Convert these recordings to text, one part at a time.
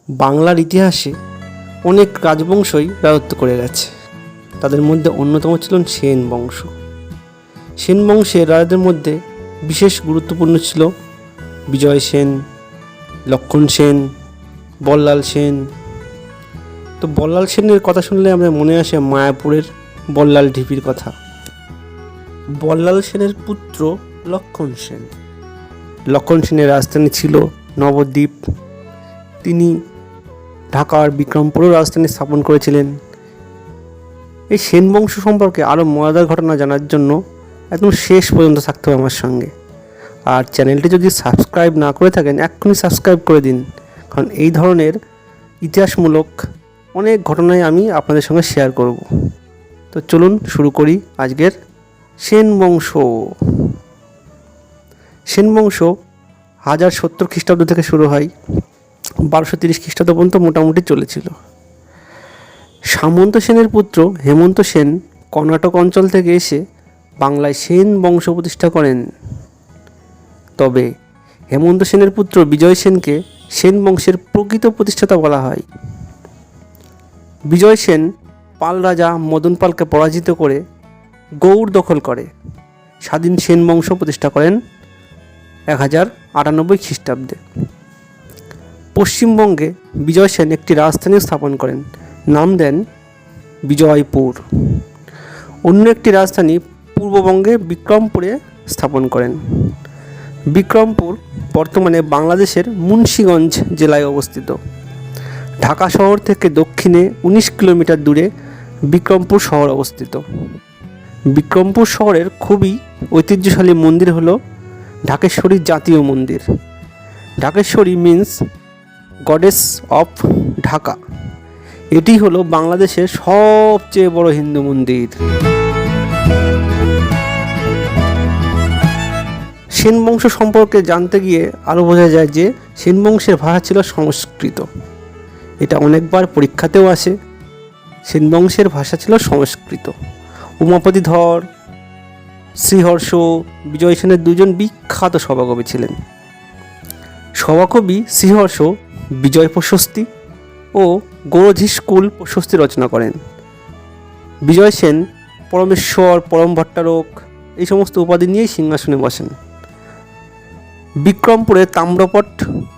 বাংলার ইতিহাসে অনেক রাজবংশই রাজত্ব করে গেছে। তাদের মধ্যে অন্যতম ছিলেন সেন বংশ। সেন বংশের রাজাদের মধ্যে বিশেষ গুরুত্বপূর্ণ ছিল বিজয় সেন, লক্ষণ সেন, বল্লাল সেন। তো বল্লাল সেনের কথা শুনলে আমাদের মনে আসে মায়াপুরের বল্লাল ঢিপির কথা। বল্লাল সেনের পুত্র লক্ষণ সেন। লক্ষণ সেনের রাজধানী ছিল নবদ্বীপ। তিনি ঢাকার বিক্রমপুরেও রাজধানী স্থাপন করেছিলেন। এই সেন বংশ সম্পর্কে আরও মজাদার ঘটনা জানার জন্য একদম শেষ পর্যন্ত থাকতে হবে আমার সঙ্গে। আর চ্যানেলটি যদি সাবস্ক্রাইব না করে থাকেন এক্ষুনি সাবস্ক্রাইব করে দিন, কারণ এই ধরনের ইতিহাসমূলক অনেক ঘটনাই আমি আপনাদের সঙ্গে শেয়ার করব। তো চলুন শুরু করি আজকের সেন বংশ। সেন বংশ 1070 খ্রিস্টাব্দ থেকে শুরু হয়, 1230 খ্রিস্টাব্দ পর্যন্ত মোটামুটি চলেছিল। সামন্ত সেনের পুত্র হেমন্ত সেন কর্ণাটক অঞ্চল থেকে এসে বাংলায় সেন বংশ প্রতিষ্ঠা করেন। তবে হেমন্ত সেনের পুত্র বিজয় সেনকে সেন বংশের প্রকৃত প্রতিষ্ঠাতা বলা হয়। বিজয় সেন পাল রাজা মদন পালকে পরাজিত করে গৌড় দখল করে স্বাধীন সেন বংশ প্রতিষ্ঠা করেন 1098 খ্রিস্টাব্দে। পশ্চিমবঙ্গে বিজয় সেন একটি রাজধানী স্থাপন করেন, নাম দেন বিজয়পুর। অন্য একটি রাজধানী পূর্ববঙ্গে বিক্রমপুরে স্থাপন করেন। বিক্রমপুর বর্তমানে বাংলাদেশের মুন্সিগঞ্জ জেলায় অবস্থিত। ঢাকা শহর থেকে দক্ষিণে 19 কিলোমিটার দূরে বিক্রমপুর শহর অবস্থিত। বিক্রমপুর শহরের খুবই ঐতিহ্যশালী মন্দির হল ঢাকেশ্বরী জাতীয় মন্দির। Dhakeshwari means goddess of Dhaka. এটি হলো বাংলাদেশের সবচেয়ে বড় হিন্দু মন্দির। সেন বংশ সম্পর্কে জানতে গিয়ে আরও বোঝা যায় যে সেন বংশের ভাষা ছিল সংস্কৃত। এটা অনেকবার পরীক্ষাতেও আসে। সেন বংশের ভাষা ছিল সংস্কৃত। উমাপতি ধর, শ্রীহর্ষ, বিজয় সেনের দুজন বিখ্যাত সভাকবি ছিলেন। সভাকবি শ্রীহর্ষ বিজয় প্রশস্তি ও গৌরধিষ্কুল প্রশস্তি রচনা করেন। বিজয় সেন পরমেশ্বর, পরম ভট্টারক এই সমস্ত উপাধি নিয়েই সিংহাসনে বসেন। বিক্রমপুরের তাম্রপট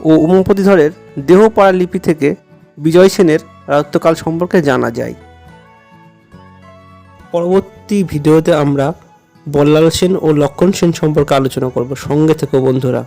ও উমাপতিধরের দেহপাড়া লিপি থেকে বিজয় সেনের রাজত্বকাল সম্পর্কে জানা যায়। পরবর্তী ভিডিওতে আমরা বল্লাল সেন ও লক্ষণ সেন সম্পর্কে আলোচনা করব। সঙ্গে থেকো বন্ধুরা।